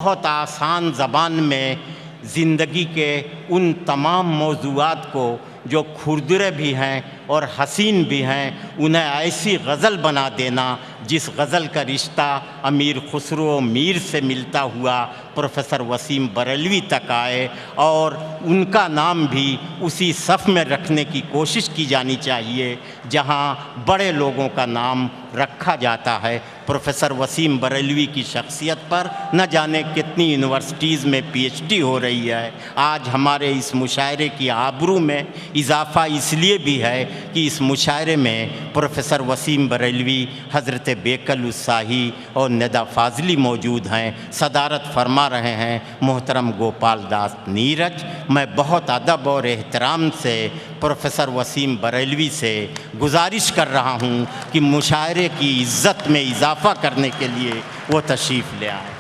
بہت آسان زبان میں زندگی کے ان تمام موضوعات کو جو کھردرے بھی ہیں اور حسین بھی ہیں انہیں ایسی غزل بنا دینا جس غزل کا رشتہ امیر خسرو میر سے ملتا ہوا پروفیسر وسیم بریلوی تک آئے اور ان کا نام بھی اسی صف میں رکھنے کی کوشش کی جانی چاہیے جہاں بڑے لوگوں کا نام رکھا جاتا ہے۔ پروفیسر وسیم بریلوی کی شخصیت پر نہ جانے کتنی یونیورسٹیز میں پی ایچ ڈی ہو رہی ہے۔ آج ہمارے اس مشاعرے کی آبرو میں اضافہ اس لیے بھی ہے کہ اس مشاعرے میں پروفیسر وسیم بریلوی، حضرت بیکل الصاحی اور ندا فاضلی موجود ہیں۔ صدارت فرما رہے ہیں محترم گوپال داس نیرج۔ میں بہت ادب اور احترام سے پروفیسر وسیم بریلوی سے گزارش کر رہا ہوں کہ مشاعرے کی عزت میں اضافہ کرنے کے لیے وہ تشریف لے آئیں۔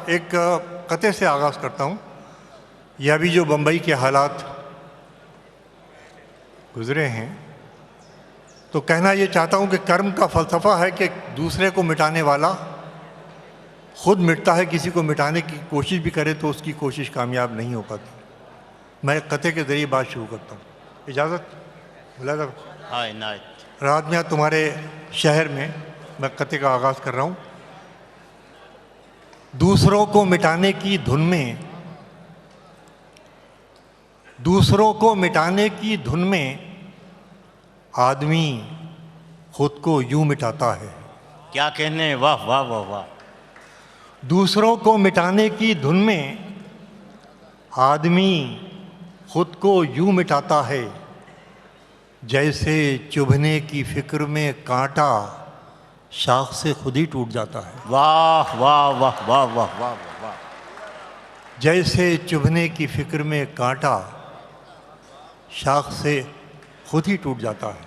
ایک قطعے سے آغاز کرتا ہوں۔ یہ ابھی جو بمبئی کے حالات گزرے ہیں تو کہنا یہ چاہتا ہوں کہ کرم کا فلسفہ ہے کہ دوسرے کو مٹانے والا خود مٹتا ہے، کسی کو مٹانے کی کوشش بھی کرے تو اس کی کوشش کامیاب نہیں ہو پاتی۔ میں ایک قطعے کے ذریعے بات شروع کرتا ہوں، اجازت؟ رات میں تمہارے شہر میں میں قطعے کا آغاز کر رہا ہوں۔ دوسروں کو مٹانے کی دھن میں، دوسروں کو مٹانے کی دھن میں آدمی خود کو یوں مٹاتا ہے۔ کیا کہنے، واہ واہ واہ واہ۔ دوسروں کو مٹانے کی دھن میں آدمی خود کو یوں مٹاتا ہے جیسے چبھنے کی فکر میں کانٹا شاخ سے خود ہی ٹوٹ جاتا ہے۔ واہ واہ واہ واہ واہ واہ واہ۔ جیسے چبھنے کی فکر میں کانٹا شاخ سے خود ہی ٹوٹ جاتا ہے۔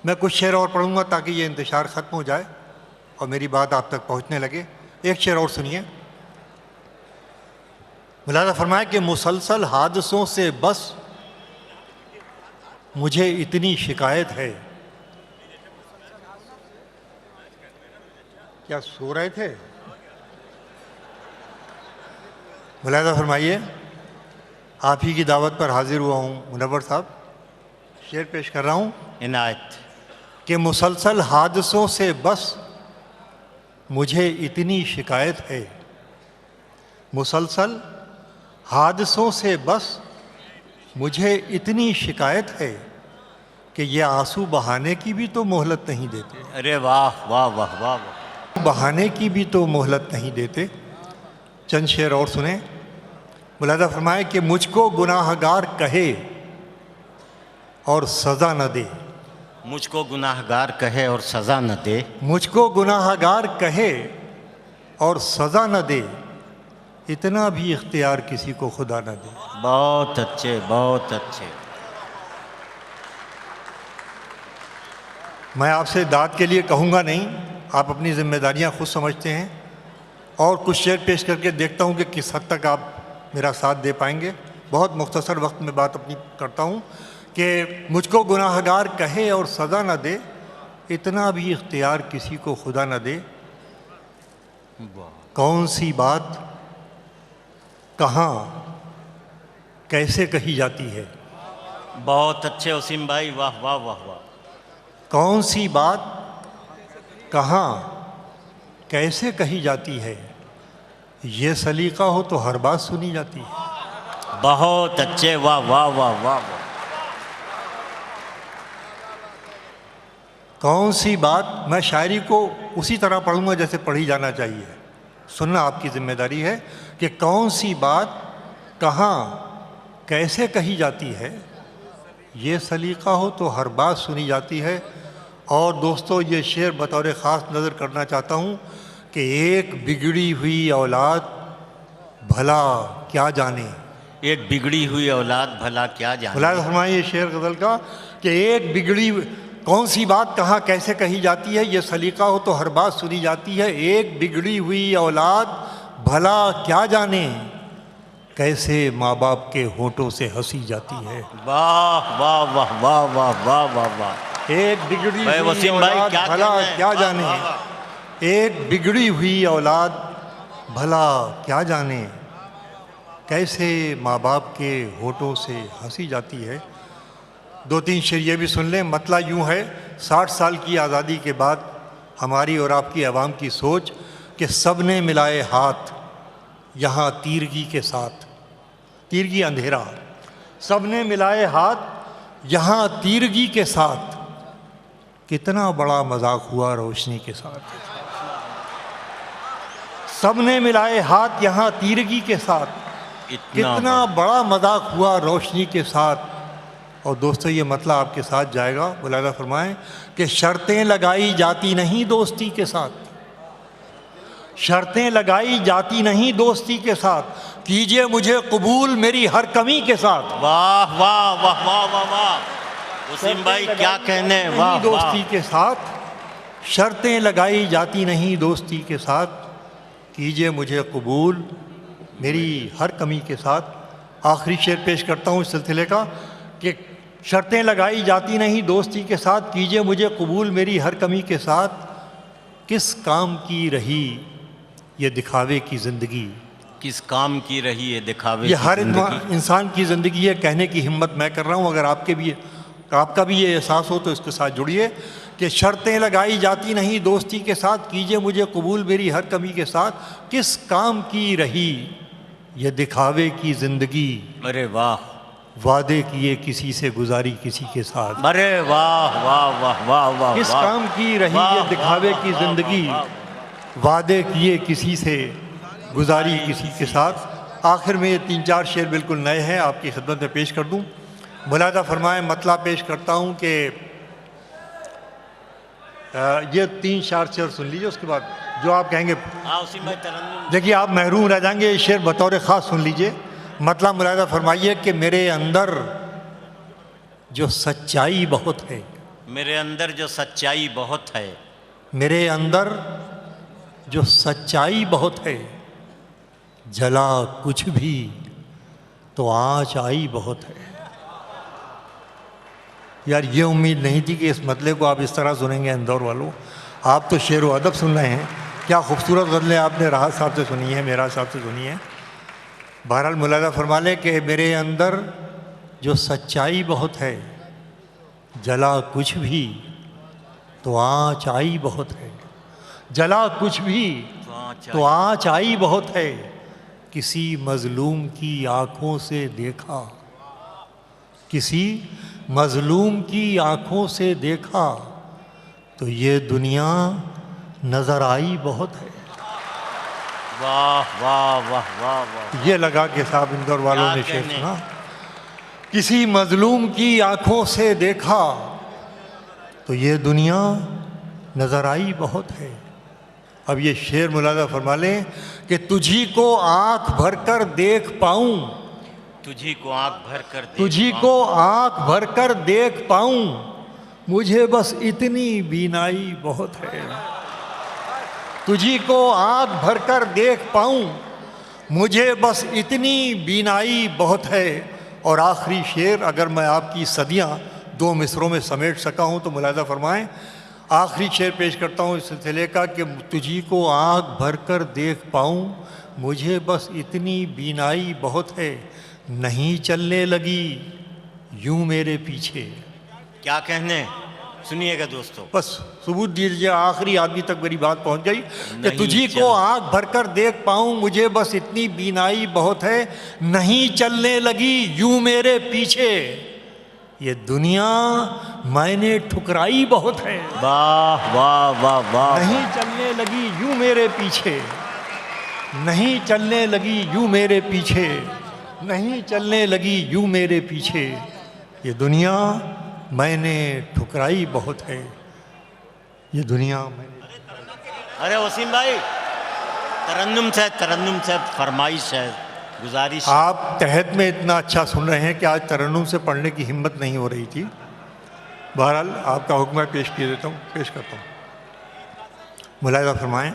میں کچھ شعر اور پڑھوں گا تاکہ یہ انتشار ختم ہو جائے اور میری بات آپ تک پہنچنے لگے۔ ایک شعر اور سنیے۔ ملاحظہ فرمائے کہ مسلسل حادثوں سے بس مجھے اتنی شکایت ہے۔ کیا سو رہے تھے؟ ملاحظہ فرمائیے، آپ ہی کی دعوت پر حاضر ہوا ہوں۔ منور صاحب، شعر پیش کر رہا ہوں۔ عنایت۔ کہ مسلسل حادثوں سے بس مجھے اتنی شکایت ہے، مسلسل حادثوں سے بس مجھے اتنی شکایت ہے کہ یہ آنسو بہانے کی بھی تو مہلت نہیں دیتے۔ ارے واہ واہ واہ واہ واہ۔ بہانے کی بھی تو مہلت نہیں دیتے۔ چند شعر اور سنیں۔ ملاحظہ فرمائے کہ مجھ کو گناہ گار کہے اور سزا نہ دے، مجھ کو گناہ گار کہے اور سزا نہ دے، مجھ کو گناہ گار کہے اور سزا نہ دے، اتنا بھی اختیار کسی کو خدا نہ دے۔ بہت اچھے بہت اچھے۔ میں آپ سے داد کے لیے کہوں گا نہیں، آپ اپنی ذمہ داریاں خود سمجھتے ہیں، اور کچھ شعر پیش کر کے دیکھتا ہوں کہ کس حد تک آپ میرا ساتھ دے پائیں گے۔ بہت مختصر وقت میں بات اپنی کرتا ہوں کہ مجھ کو گناہ گار کہے اور سزا نہ دے، اتنا بھی اختیار کسی کو خدا نہ دے۔ کون سی بات کہاں کیسے کہی جاتی ہے، بہت اچھے وسیم بھائی، واہ واہ واہ واہ۔ کون سی بات کہاں کیسے کہی جاتی ہے، یہ سلیقہ ہو تو ہر بات سنی جاتی ہے۔ بہت اچھے، واہ واہ واہ واہ واہ۔ کون سی بات، میں شاعری کو اسی طرح پڑھوں گا جیسے پڑھی جانا چاہیے، سننا آپ کی ذمہ داری ہے کہ کون سی بات کہاں کیسے کہی جاتی ہے، یہ سلیقہ ہو تو ہر بات سنی جاتی ہے۔ اور دوستو، یہ شعر بطور خاص نظر کرنا چاہتا ہوں کہ ایک بگڑی ہوئی اولاد بھلا کیا جانے، ایک بگڑی ہوئی اولاد بھلا کیا جانے۔ ملاحظہ فرمائیے شعر غزل کا کہ ایک بگڑی، کون سی بات کہاں کیسے کہی جاتی ہے، یہ سلیقہ ہو تو ہر بات سنی جاتی ہے۔ ایک بگڑی ہوئی اولاد بھلا کیا جانے، کیسے ماں باپ کے ہونٹوں سے ہنسی جاتی ہے۔ واہ واہ واہ واہ واہ واہ واہ واہ۔ ایک بگڑی ہوئی وسیم بھائی اولاد کیا بھلا کہنا ہے؟ کیا واہ جانے، واہ واہ۔ ایک بگڑی ہوئی اولاد بھلا کیا جانے کیسے ماں باپ کے ہونٹوں سے ہنسی جاتی ہے۔ دو تین شعر یہ بھی سن لیں۔ مطلع یوں ہے، 60 سال کی آزادی کے بعد ہماری اور آپ کی عوام کی سوچ کہ سب نے ملائے ہاتھ یہاں تیرگی کے ساتھ، تیرگی اندھیرا، سب نے ملائے ہاتھ یہاں تیرگی کے ساتھ، کتنا بڑا مذاق ہوا روشنی کے ساتھ۔ سب نے ملائے ہاتھ یہاں تیرگی کے ساتھ، کتنا بڑا مذاق ہوا روشنی کے ساتھ۔ اور دوستو یہ مطلب آپ کے ساتھ جائے گا، ملاحظہ فرمائیں کہ شرطیں لگائی جاتی نہیں دوستی کے ساتھ، شرطیں لگائی جاتی نہیں دوستی کے ساتھ، کیجئے مجھے قبول میری ہر کمی کے ساتھ۔ واہ واہ واہ واہ واہ واہ، وسیم بھائی کیا کہنے، واہ دوستی کے ساتھ، شرطیں لگائی جاتی نہیں دوستی کے ساتھ، کیجئے مجھے قبول میری ہر کمی کے ساتھ۔ آخری شعر پیش کرتا ہوں اس سلسلے کا کہ شرطیں لگائی جاتی نہیں دوستی کے ساتھ، کیجئے مجھے قبول میری ہر کمی کے ساتھ، کس کام کی رہی یہ دکھاوے کی زندگی، کس کام کی رہی ہے دکھاوے یہ کی ہر زندگی۔ انسان کی زندگی ہے، کہنے کی ہمت میں کر رہا ہوں، اگر آپ کا بھی یہ احساس ہو تو اس کے ساتھ جڑیے کہ شرطیں لگائی جاتی نہیں دوستی کے ساتھ، کیجئے مجھے قبول میری ہر کمی کے ساتھ، کس کام کی رہی یہ دکھاوے کی زندگی، ارے واہ، وعدے کیے کسی سے گزاری کسی کے ساتھ۔ ارے واہ واہ واہ واہ واہ، کس کام کی رہی یہ دکھاوے کی زندگی، وعدے کیے کسی سے گزاری کسی کے ساتھ۔ آخر میں یہ 3-4 شعر بالکل نئے ہیں، آپ کی خدمت میں پیش کر دوں۔ ملاحظہ فرمائیں، مطلب پیش کرتا ہوں کہ یہ 3-4 شعر سن لیجیے، اس کے بعد جو آپ کہیں گے دیکھیے آپ محروم رہ جائیں گے، یہ شعر بطور خاص سن لیجیے۔ مطلب ملاحظہ فرمائیے کہ میرے اندر جو سچائی بہت ہے، میرے اندر جو سچائی بہت ہے، میرے اندر جو سچائی بہت ہے، جلا کچھ بھی تو آنچ آئی بہت ہے۔ یار یہ امید نہیں تھی کہ اس مطلب کو آپ اس طرح سنیں گے اندور والوں، آپ تو شعر و ادب سن رہے ہیں، کیا خوبصورت غزلیں آپ نے راحت صاحب سے سنی ہیں، میرا صاحب سے سنی ہیں۔ بہرحال ملاحظہ فرما لیں کہ میرے اندر جو سچائی بہت ہے، جلا کچھ بھی تو آنچ آئی بہت ہے، جلا کچھ بھی تو آنچ آئی بہت ہے، کسی مظلوم کی آنکھوں سے دیکھا، کسی مظلوم کی آنکھوں سے دیکھا تو یہ دنیا نظر آئی بہت ہے۔ واہ واہ واہ واہ واہ، یہ لگا کہ صاحب اندور والوں نے شعر سنا، کسی مظلوم کی آنکھوں سے دیکھا تو یہ دنیا نظر آئی بہت ہے۔ اب یہ شعر ملاحظہ فرما لیں کہ تجھی کو آنکھ بھر کر دیکھ پاؤں، تجھی کو آنکھ بھر کر دیکھ تجھی کو آنکھ بھر کر دیکھ پاؤں، مجھے بس اتنی بینائی بہت ہے، تجھی کو آنکھ بھر کر دیکھ پاؤں، مجھے بس اتنی بینائی بہت ہے۔ اور آخری شعر اگر میں آپ کی صدیاں 2 مصروں میں سمیٹ سکا ہوں تو ملاحظہ فرمائیں، آخری شعر پیش کرتا ہوں اس سلسلے کا کہ تجھی کو آنکھ بھر کر دیکھ پاؤں، مجھے بس اتنی بینائی بہت ہے، نہیں چلنے لگی یوں میرے پیچھے۔ کیا کہنے، سنیے گا دوستو، بس ثبوت دیجیے، آخری آدمی تک میری بات پہنچ گئی کہ تجھی کو آنکھ بھر کر دیکھ پاؤں، مجھے بس اتنی بینائی بہت ہے، نہیں چلنے لگی یوں میرے پیچھے، یہ دنیا میں نے ٹھکرائی بہت ہے۔ واہ واہ واہ واہ، نہیں چلنے لگی یوں میرے پیچھے، نہیں چلنے لگی یوں میرے پیچھے، نہیں چلنے لگی یوں میرے پیچھے، یہ دنیا میں نے ٹھکرائی بہت ہے، یہ دنیا میں نے۔ ارے وسیم بھائی، ترنم سے فرمائش ہے، گزارش۔ آپ تحت میں اتنا اچھا سن رہے ہیں کہ آج ترنم سے پڑھنے کی ہمت نہیں ہو رہی تھی، بہرحال آپ کا حکم ہے، پیش کرتا ہوں۔ ملاحظہ فرمائیں،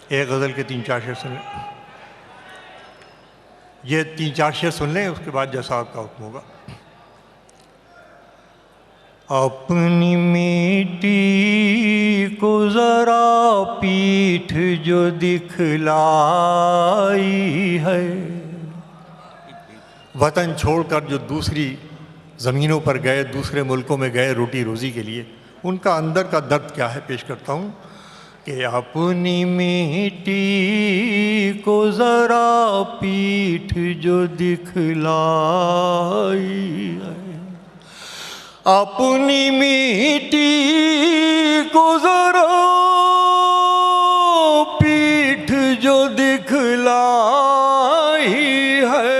ایک غزل کے 3-4 شعر سن لیں، یہ 3-4 شعر سن لیں، اس کے بعد جیسا آپ کا حکم ہوگا۔ اپنی میٹی کو ذرا پیٹھ جو دکھلائی ہے، وطن چھوڑ کر جو دوسری زمینوں پر گئے، دوسرے ملکوں میں گئے روٹی روزی کے لیے، ان کا اندر کا درد کیا ہے پیش کرتا ہوں کہ اپنی میٹی کو ذرا پیٹھ جو دکھلائی ہے، اپنی میٹی کو ذرا پیٹھ جو دکھلائی ہے،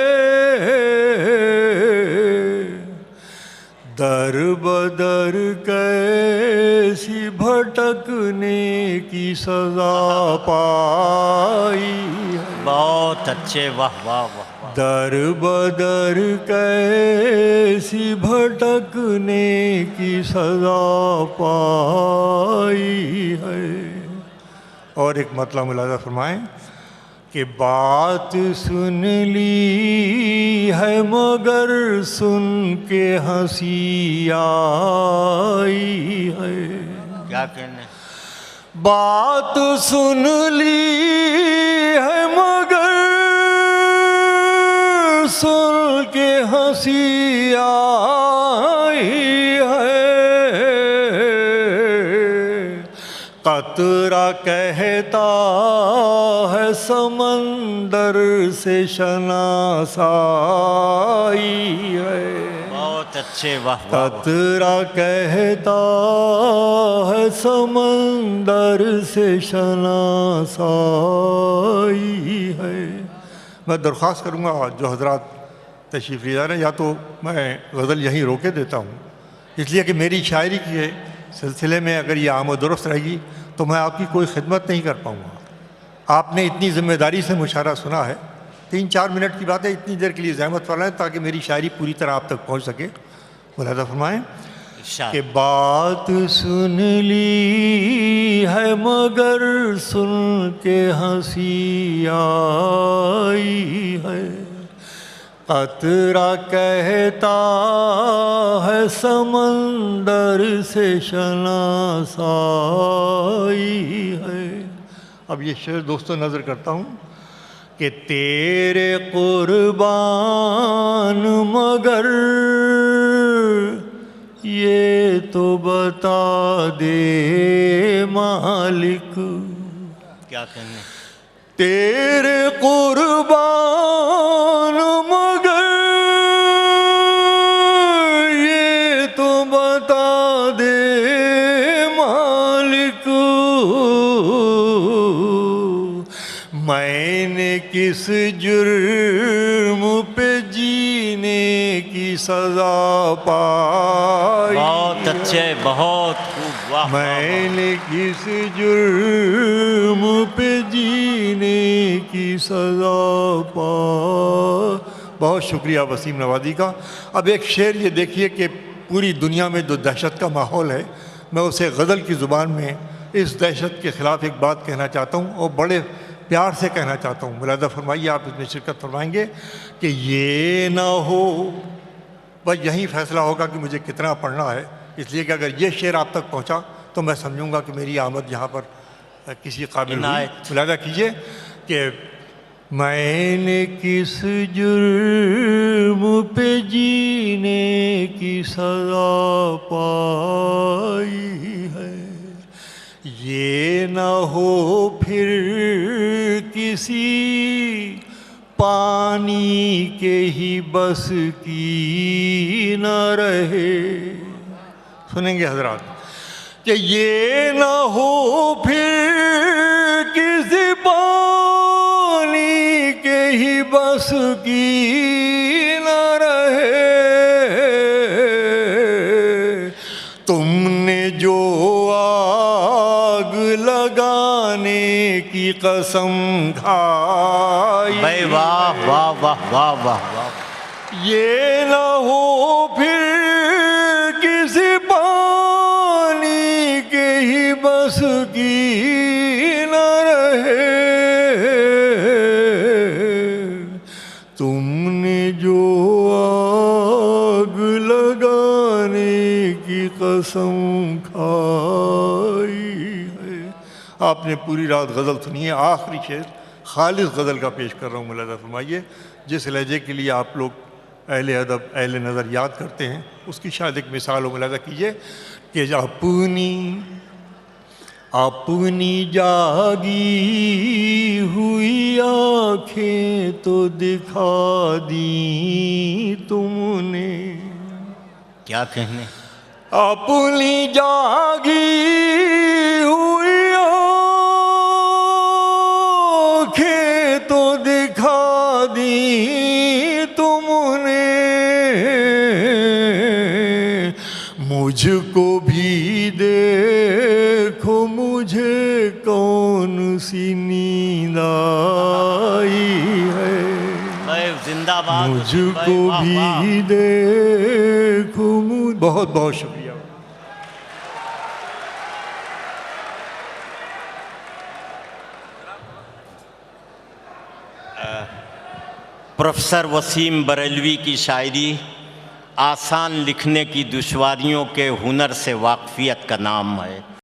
در بدر کیسی بھٹکنے کی سزا پائی ہے، بہت اچھے، واہ واہ واہ واہ، در بدر کیسی بھٹکنے کی سزا پائی ہے۔ اور ایک مطلب ملاحظہ فرمائیں کہ بات سن لی ہے مگر سن کے ہنسی آئی ہے، کیا کہنے، بات سن لی ہے مگر سن کے ہنسی آئی ہے، قطرہ کہتا ہے سمندر سے شناسائی ہے، بہت اچھے، واہ واہ واہ، قطرہ کہتا ہے سمندر سے شناسائی ہے۔ میں درخواست کروں گا جو حضرات تشریف لے جا رہے ہیں، یا تو میں غزل یہیں روکے دیتا ہوں، اس لیے کہ میری شاعری کے سلسلے میں اگر یہ آمد و درست رہے گی تو میں آپ کی کوئی خدمت نہیں کر پاؤں گا۔ آپ نے اتنی ذمہ داری سے مشاعرہ سنا ہے، 3-4 منٹ کی بات ہے، اتنی دیر کے لیے زحمت فرمائیں تاکہ میری شاعری پوری طرح آپ تک پہنچ سکے۔ ملاحظہ فرمائیں کہ بات سن لی ہے مگر سن کے ہنسی آئی ہے، قطرہ کہتا ہے سمندر سے شناسائی ہے۔ اب یہ شعر دوستوں نظر کرتا ہوں کہ تیرے قربان مگر یہ تو بتا دے مالک، کیا کہنے، تیرے قربان مگر یہ تو بتا دے مالک، میں نے کس جرم پہ جینے کی سزا پائی، بہت اچھے، بہت خوب، واہ، میں نے کس جرم پہ جینے کی سزا پائی۔ بہت شکریہ وسیم نوادی کا۔ اب ایک شعر یہ دیکھیے کہ پوری دنیا میں جو دہشت کا ماحول ہے، میں اسے غزل کی زبان میں اس دہشت کے خلاف ایک بات کہنا چاہتا ہوں اور بڑے پیار سے کہنا چاہتا ہوں۔ ملاحظہ فرمائیے، آپ اس میں شرکت فرمائیں گے کہ یہ نہ ہو، بس یہی فیصلہ ہوگا کہ مجھے کتنا پڑھنا ہے، اس لیے کہ اگر یہ شعر آپ تک پہنچا تو میں سمجھوں گا کہ میری آمد یہاں پر کسی قابل ہوئی۔ ملاحظہ کیجئے کہ میں نے کس جرم پہ جینے کی سزا پائی ہے، یہ نہ ہو پھر کسی پانی کے ہی بس کی نہ رہے۔ سنیں گے حضرات کہ یہ نہ ہو پھر کسی پانی کے ہی بس کی نہ رہے، تم نے جو آگ لگانے کی قسم کھائی، بھائی واہ واہ واہ واہ واہ واہ، یہ نہ ہو پھر کسی پانی کے ہی بس کی نہ رہے، تم نے جو آگ لگانے کی آپ نے پوری رات غزل سنی ہے، آخری شعر خالص غزل کا پیش کر رہا ہوں، ملاحظہ فرمائیے۔ جس لہجے کے لیے آپ لوگ اہل ادب اہل نظر یاد کرتے ہیں، اس کی شاید ایک مثال ہو، ملاحظہ کیجیے کہ اپنی جاگی ہوئی آنکھیں تو دکھا دی تم نے، کیا کہنے؟ اپنی جاگی ہوئی آنکھیں تو دکھا دی تم نے، مجھ کو بھی دیکھو مجھے کون سی نیند آئی ہے، زندہ باد، مجھ کو بھی دیکھو بہت بہت شکریہ۔ پروفیسر وسیم بریلوی کی شاعری آسان لکھنے کی دشواریوں کے ہنر سے واقفیت کا نام ہے۔